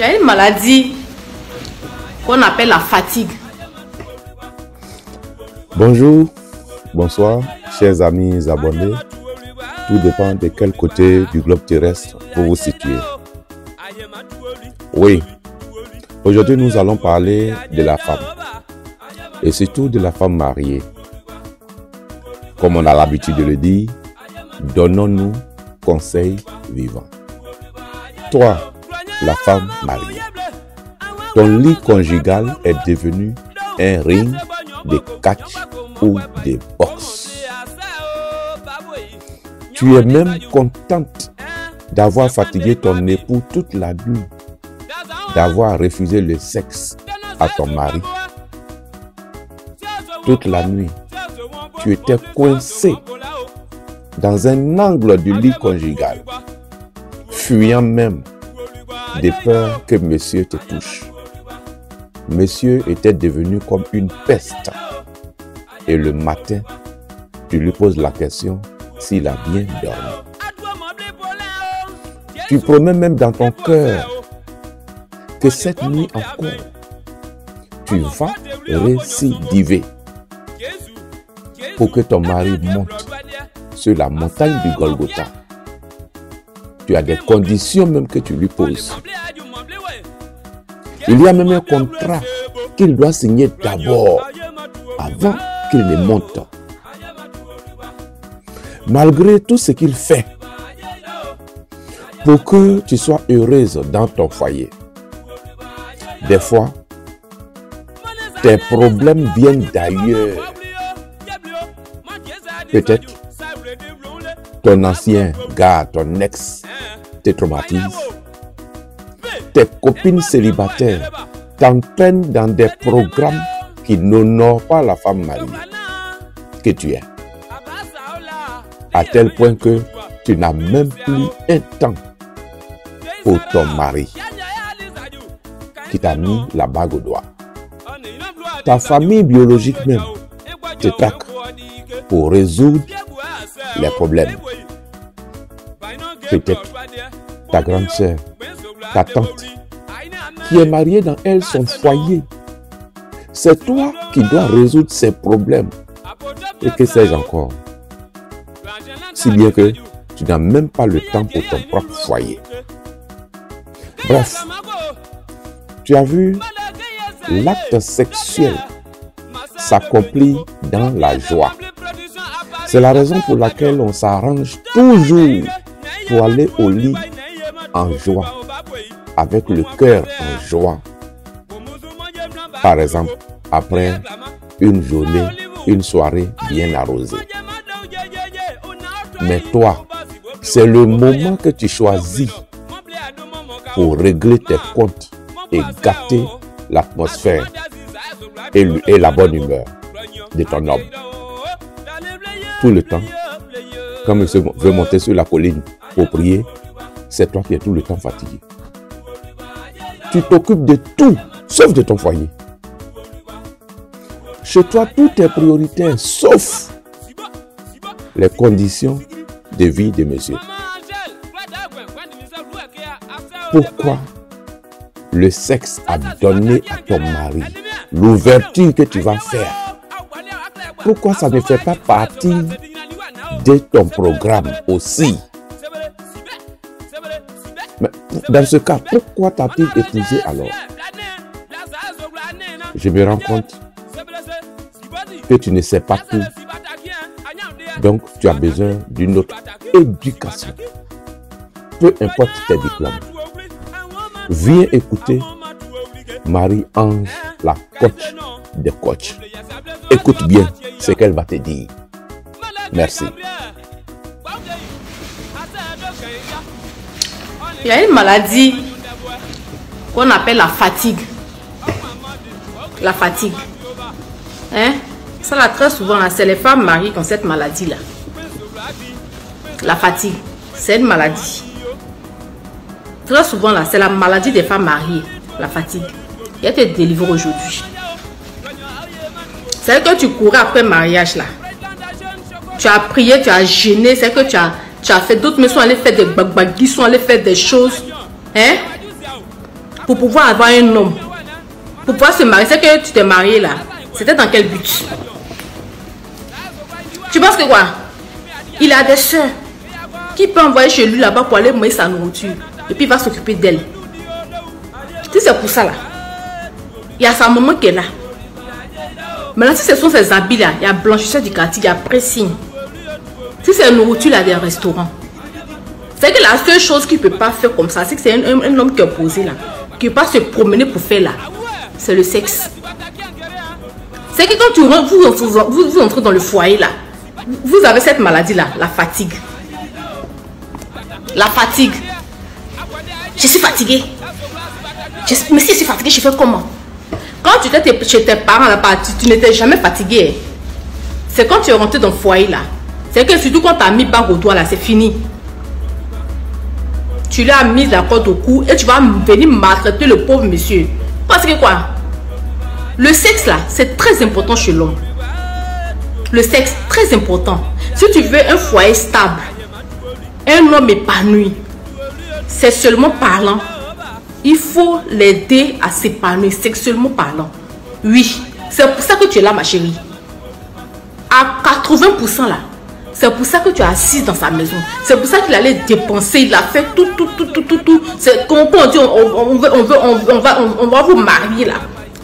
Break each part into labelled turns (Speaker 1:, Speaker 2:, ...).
Speaker 1: Il y a une maladie qu'on appelle la fatigue.
Speaker 2: Bonjour, bonsoir, chers amis abonnés. Tout dépend de quel côté du globe terrestre vous vous situez. Oui, aujourd'hui nous allons parler de la femme. Et surtout de la femme mariée. Comme on a l'habitude de le dire, donnons-nous conseils vivants. Toi, la femme mariée, ton lit conjugal est devenu un ring de catch ou de boxe. Tu es même contente d'avoir fatigué ton époux toute la nuit, d'avoir refusé le sexe à ton mari. Toute la nuit, tu étais coincé dans un angle du lit conjugal, fuyant même de peur que monsieur te touche. Monsieur était devenu comme une peste. Et le matin, tu lui poses la question s'il a bien dormi. Tu promets même dans ton cœur que cette nuit encore, tu vas récidiver pour que ton mari monte sur la montagne du Golgotha. Tu as des conditions même que tu lui poses. Il y a même un contrat qu'il doit signer d'abord, avant qu'il ne monte. Malgré tout ce qu'il fait, pour que tu sois heureuse dans ton foyer, des fois, tes problèmes viennent d'ailleurs. Peut-être ton ancien gars, ton ex, te traumatise. Tes copines célibataires t'entraînent dans des programmes qui n'honorent pas la femme mariée que tu es. À tel point que tu n'as même plus un temps pour ton mari qui t'a mis la bague au doigt. Ta famille biologique même te traque pour résoudre les problèmes. Peut-être ta grande sœur, ta tante, qui est mariée dans elle, son foyer. C'est toi qui dois résoudre ses problèmes. Et que sais-je encore? Si bien que tu n'as même pas le temps pour ton propre foyer. Bref, tu as vu, l'acte sexuel s'accomplit dans la joie. C'est la raison pour laquelle on s'arrange toujours pour aller au lit en joie, avec le cœur en joie. Par exemple, après une journée, une soirée bien arrosée. Mais toi, c'est le moment que tu choisis pour régler tes comptes et gâter l'atmosphère et la bonne humeur de ton homme. Tout le temps, quand monsieur veut monter sur la colline pour prier, c'est toi qui es tout le temps fatigué. Tu t'occupes de tout, sauf de ton foyer. Chez toi, tout est prioritaire, sauf les conditions de vie de monsieur. Pourquoi le sexe a donné à ton mari l'ouverture que tu vas faire? Pourquoi ça ne fait pas partie de ton programme aussi? Mais dans ce cas, pourquoi t'as-t-il épousé alors? Je me rends compte que tu ne sais pas tout. Donc, tu as besoin d'une autre éducation. Peu importe tes diplômes. Viens écouter Marie-Ange, la coach des coachs. Écoute bien ce qu'elle va te dire. Merci.
Speaker 1: Il y a une maladie qu'on appelle la fatigue. La fatigue. Hein? Ça là, très souvent, c'est les femmes mariées qui ont cette maladie-là. La fatigue, c'est une maladie. Très souvent, là, c'est la maladie des femmes mariées. La fatigue. Et elle te délivre aujourd'hui. C'est que tu courais après le mariage, là. Tu as prié, tu as gêné. C'est que tu as fait d'autres, mais sont allés faire des bagbaguis, sont allés faire des choses. Hein? pour pouvoir avoir un homme, pour pouvoir se marier. C'est que tu t'es marié là. C'était dans quel but? Tu penses que quoi? Il a des soeurs qui peut envoyer chez lui là-bas pour aller manger sa nourriture. Et puis il va s'occuper d'elle. Si c'est pour ça là, il y a sa maman qui est là. Maintenant, si ce sont ses habits là, il y a blanchisseur du quartier, il y a pressing. Si c'est nourriture là, des restaurants. C'est que la seule chose qu'il ne peut pas faire comme ça, c'est que c'est un homme qui est posé là, qui ne peut pas se promener pour faire là. C'est le sexe. C'est que quand vous entrez dans le foyer là, vous avez cette maladie là, la fatigue. La fatigue. Je suis fatiguée. Mais si je suis fatiguée, je fais comment? Quand tu étais chez tes parents là-bas, tu n'étais jamais fatigué. C'est quand tu es rentré dans le foyer là. C'est que surtout quand tu as mis barre au doigt là, c'est fini. Tu lui as mis la corde au cou et tu vas venir maltraiter le pauvre monsieur. Parce que quoi? Le sexe là, c'est très important chez l'homme. Le sexe, très important. Si tu veux un foyer stable, un homme épanoui, c'est seulement parlant. Il faut l'aider à s'épanouir, sexuellement parlant. Oui, c'est pour ça que tu es là, ma chérie. À 80% là. C'est pour ça que tu es assise dans sa maison. C'est pour ça qu'il allait dépenser. Il a fait tout. C'est comme on dit, on va vous marier là.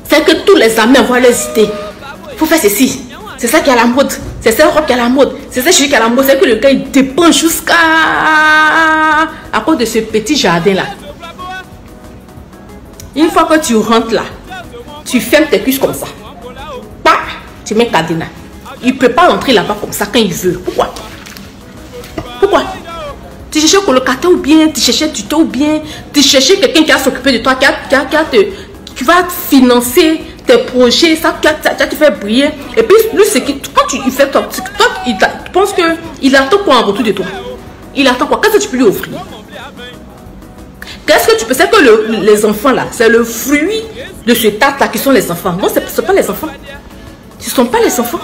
Speaker 1: C'est que tous les amis vont les citer. Il faut faire ceci. C'est ça qui est à la mode. C'est ça qui est à la mode. C'est ça qui est à la mode. C'est que le gars il dépense jusqu'à à cause de ce petit jardin là. Une fois que tu rentres là, tu fermes tes cuisses comme ça. Bah, tu mets cadenas. Il ne peut pas rentrer là-bas comme ça quand il veut. Pourquoi? Pourquoi? Tu cherches un colocataire ou bien, tu cherches un tuteur ou bien, tu cherches quelqu'un qui va s'occuper de toi, qui va financer tes projets, ça te fait briller. Et puis, lui, c'est que quand tu fais toi, il pense qu'il attend quoi en retour de toi? Il attend quoi? Qu'est-ce que tu peux lui offrir? Qu'est-ce que tu peux? C'est que les enfants là, c'est le fruit de ce tas là qui sont les enfants. Non, ce ne sont pas les enfants. Ce ne sont pas les enfants.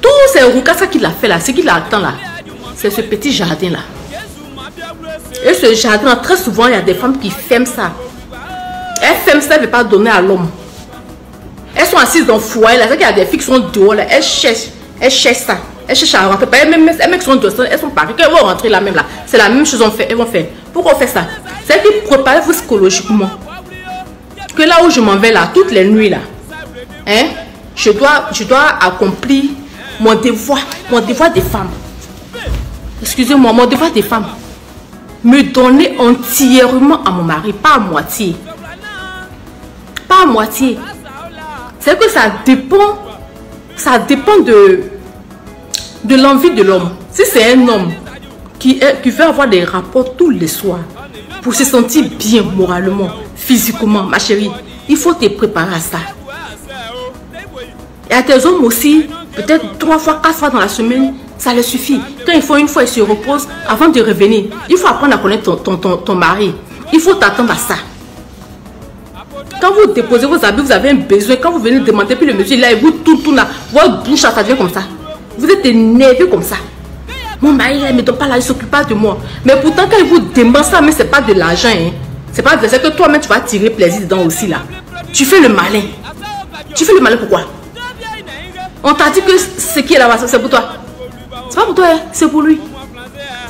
Speaker 1: Tout c'est Rukasa qui l'a fait là, ce qu'il attend là, c'est ce petit jardin là. Et ce jardin, très souvent, il y a des femmes qui ferment ça. Elles ferment ça, elles ne veulent pas donner à l'homme. Elles sont assises dans le foyer là, c'est qu'il y a des filles qui sont dehors là, elles cherchent ça. Elles cherchent à rentrer. Les mecs qui sont dehors, elles sont pareilles. Quand elles vont rentrer là même là, c'est la même chose elles vont faire. Pourquoi on fait ça? C'est qu'ils préparent vous psychologiquement. Que là où je m'en vais là, toutes les nuits là, hein, je dois accomplir mon devoir des femmes. Excusez-moi, mon devoir des femmes. Me donner entièrement à mon mari, pas à moitié. Pas à moitié. C'est que ça dépend de l'envie de l'homme. Si c'est un homme qui veut avoir des rapports tous les soirs pour se sentir bien moralement, physiquement, ma chérie, il faut te préparer à ça. Il y a des hommes aussi, peut-être 3 fois, 4 fois dans la semaine, ça leur suffit. Quand ils font une fois, ils se reposent avant de revenir. Il faut apprendre à connaître ton mari. Il faut t'attendre à ça. Quand vous déposez vos habits, vous avez un besoin. Quand vous venez demander, puis le monsieur là, il vous tourne là, votre bouche, ça devient comme ça. Vous êtes énervé comme ça. Mon mari, il ne me donne pas là, il ne s'occupe pas de moi. Mais pourtant, quand il vous demande ça, mais ce n'est pas de l'argent. Hein. C'est pas de ça que toi-même, tu vas tirer plaisir dedans aussi là. Tu fais le malin. Tu fais le malin pourquoi? On t'a dit que ce qui est là-bas, c'est pour toi. C'est pas pour toi, hein? C'est pour lui.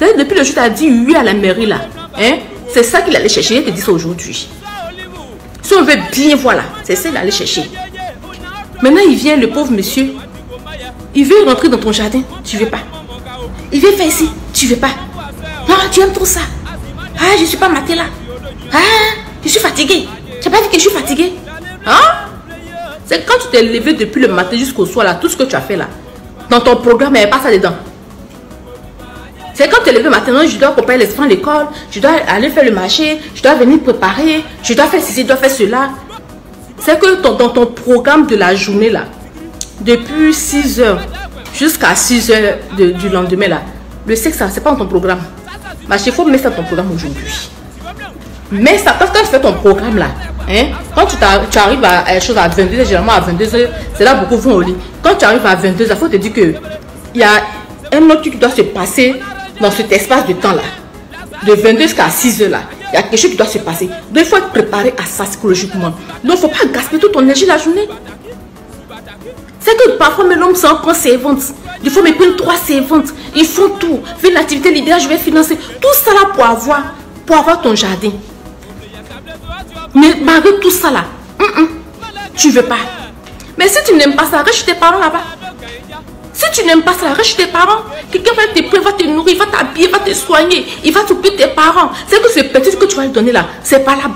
Speaker 1: Depuis le jour où tu as dit oui à la mairie là, hein? C'est ça qu'il allait chercher. Il te dit ça aujourd'hui. Si on veut bien voir là, c'est ça qu'il allait chercher. Maintenant, il vient, le pauvre monsieur. Il veut rentrer dans ton jardin, tu ne veux pas. Il veut faire ici, tu ne veux pas. Non, tu aimes trop ça. Ah, je ne suis pas maté là. Ah, je suis fatiguée. Tu n'as pas vu que je suis fatiguée? Hein? C'est quand tu t'es levé depuis le matin jusqu'au soir là, tout ce que tu as fait là. Dans ton programme, il n'y a pas ça dedans. C'est quand tu es levé maintenant, je dois accompagner les enfants à l'école, je dois aller faire le marché, je dois venir préparer, je dois faire ceci, je dois faire cela. C'est que dans ton programme de la journée là, depuis 6 h jusqu'à 6 h du lendemain là, le sexe, ce n'est pas dans ton programme. Mais il faut mettre ça dans ton programme aujourd'hui. Mais ça, parce que quand tu fais ton programme là, hein, quand tu arrives à chose à 22 h, généralement à 22 h, c'est là beaucoup vont au lit. Quand tu arrives à 22 h, il faut te dire que il y a un autre truc qui doit se passer dans cet espace de temps là. De 22 jusqu'à 6 h là. Il y a quelque chose qui doit se passer. Donc il faut être préparé à ça psychologiquement. Donc il ne faut pas gaspiller toute ton énergie la journée. C'est que parfois l'homme s'en prend ses ventes. Des fois, ils prennent 3 servantes. Ils font tout. Fais l'activité libérale, je vais financer. Tout ça là pour avoir ton jardin. Mais malgré tout ça là, tu ne veux pas. Mais si tu n'aimes pas ça, reste chez tes parents là-bas. Si tu n'aimes pas ça, reste chez tes parents. Quelqu'un va te prendre, va te nourrir, va t'habiller, va te soigner. Il va t'occuper de tes parents. C'est que ce petit que tu vas lui donner là, c'est pas là.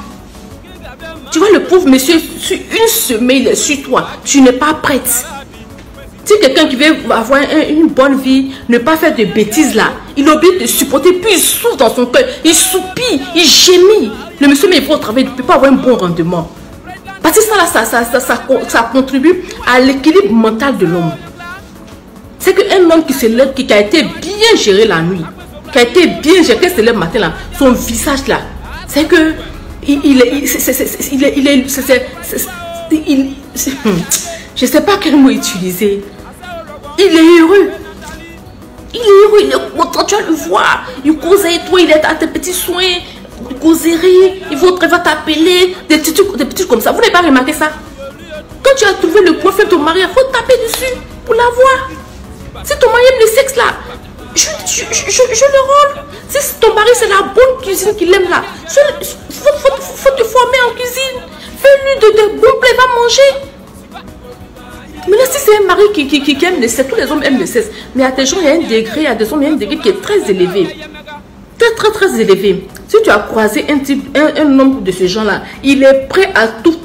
Speaker 1: Tu vois, le pauvre monsieur, sur une semaine, il est sur toi. Tu n'es pas prête. Si quelqu'un qui veut avoir une bonne vie, ne pas faire de bêtises là, il oublie de supporter, puis il souffre dans son cœur, il soupire, il gémit. Le monsieur, mais il faut travailler, il ne peut pas avoir un bon rendement. Parce que ça là, ça contribue à l'équilibre mental de l'homme. C'est qu'un homme qui se lève, qui a été bien géré la nuit, qui a été bien géré, qui se lève le matin là, son visage là, c'est que je ne sais pas quel mot utiliser. Il est heureux. Il est heureux, il est content, tu vas le voir. Il cause avec toi, il est à tes petits soins, causerie, il va t'appeler, des petits comme ça. Vous n'avez pas remarqué ça? Quand tu as trouvé le point fait ton mari, il faut taper dessus pour l'avoir. Si ton mari aime le sexe là, je le rôle. Si ton mari c'est la bonne cuisine qu'il aime là, faut te former en cuisine. Fais-lui de bons plats, va manger. Mais là, si c'est un mari qui aime le sexe, tous les hommes aiment le sexe. Mais il y a des gens, il y a un degré, il y a des hommes, il y a un degré qui est très élevé. Très élevé. Si tu as croisé un homme de ce genre-là, il est prêt à tout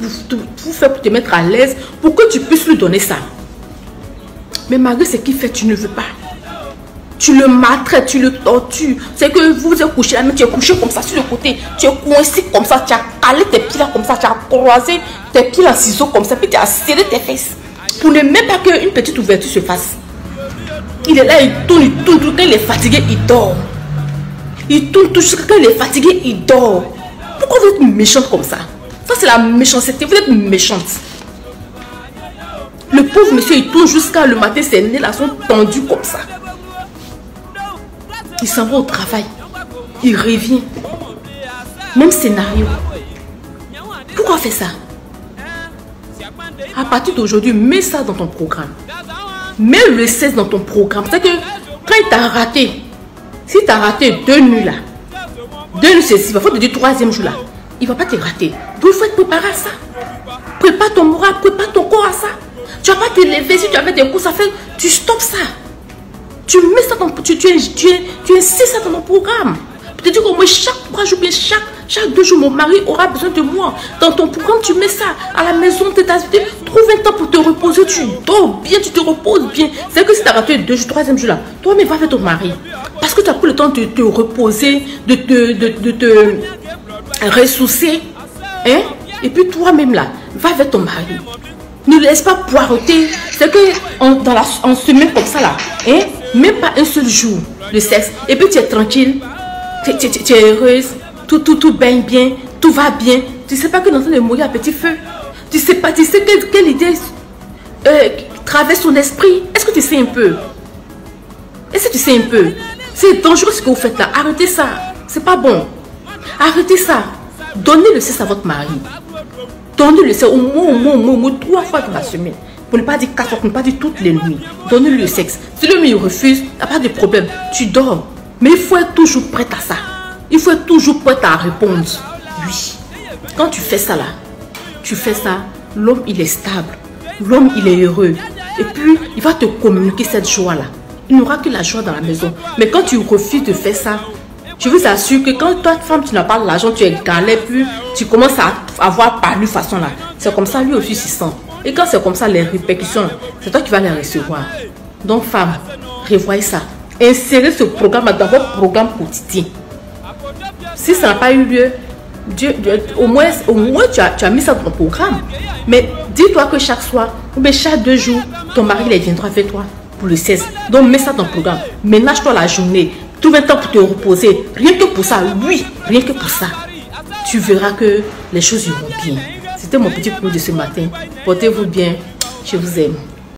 Speaker 1: faire pour te mettre à l'aise, pour que tu puisses lui donner ça. Mais malgré ce qu'il fait, tu ne veux pas. Tu le maltraites, tu le tortures. C'est que vous êtes couché là, mais tu es couché comme ça sur le côté. Tu es coincé comme ça, tu as calé tes pieds là comme ça, tu as croisé tes pieds en ciseaux comme ça, puis tu as serré tes fesses. Pour ne même pas qu'une petite ouverture se fasse. Il est là, il tourne. Quand il est fatigué, il dort. Il tourne tout. Quand il est fatigué, il dort. Pourquoi vous êtes méchante comme ça? Ça, c'est la méchanceté. Vous êtes méchante. Le pauvre monsieur, il tourne jusqu'à le matin, ses nez là sont tendus comme ça. Il s'en va au travail. Il revient. Même scénario. Pourquoi faire ça? À partir d'aujourd'hui, mets ça dans ton programme. Mets le 16 dans ton programme. C'est que quand il t'a raté, si tu as raté 2 nuits là, 2 nuits c'est il va falloir te dire 3e jour là, il ne va pas te rater. Donc il faut être préparé à ça. Prépare ton moral, prépare ton corps à ça. Tu ne vas pas te lever si tu avais des courses à faire, tu stoppes ça. Tu mets ça dans tu insistes ça dans ton programme. Tu te dis qu'au moins chaque 3 jours, bien chaque 2 jours, mon mari aura besoin de moi. Dans ton programme, tu mets ça à la maison, trouve un temps pour te reposer, tu dors bien, tu te reposes bien. C'est que si tu as raté 2 jours, 3e jour là, toi-même va avec ton mari. Parce que tu as pris le temps de te reposer, de te ressourcer. Hein? Et puis toi-même là, va avec ton mari. Ne laisse pas poireauter. C'est que en semaine comme ça là, hein? Même pas un seul jour de sexe. Et puis tu es tranquille. Tu es heureuse, tout baigne bien, tout va bien. Tu ne sais pas que dans le mourir à petit feu. Tu sais quelle idée traverse ton esprit. Est-ce que tu sais un peu? Est-ce que tu sais un peu? C'est dangereux ce que vous faites là. Arrêtez ça. C'est pas bon. Arrêtez ça. Donnez le sexe à votre mari. Donnez le sexe au moins 3 fois dans la semaine. Pour ne pas dire 4 fois, pour ne pas dire toutes les nuits. Donnez-lui le sexe. Si le mien refuse, il n'y a pas de problème. Tu dors. Mais il faut être toujours prête à ça. Il faut être toujours prête à répondre. Oui. Quand tu fais ça là, l'homme il est stable. L'homme il est heureux. Et puis il va te communiquer cette joie là. Il n'aura que la joie dans la maison. Mais quand tu refuses de faire ça, je vous assure que quand toi femme tu n'as pas l'argent, tu es galère, puis tu commences à avoir par lui façon là. C'est comme ça lui aussi s'y sent. Et quand c'est comme ça les répercussions, c'est toi qui vas les recevoir. Donc femme, revoyez ça. Insérez ce programme dans votre programme quotidien. Si ça n'a pas eu lieu, au moins tu as mis ça dans ton programme. Mais dis-toi que chaque soir, ou bien chaque 2 jours, ton mari il viendra avec toi pour le 16. Donc mets ça dans ton programme. Ménage-toi la journée. Trouve un temps pour te reposer. Rien que pour ça, oui, rien que pour ça. Tu verras que les choses iront bien. C'était mon petit coup de ce matin. Portez-vous bien. Je vous aime.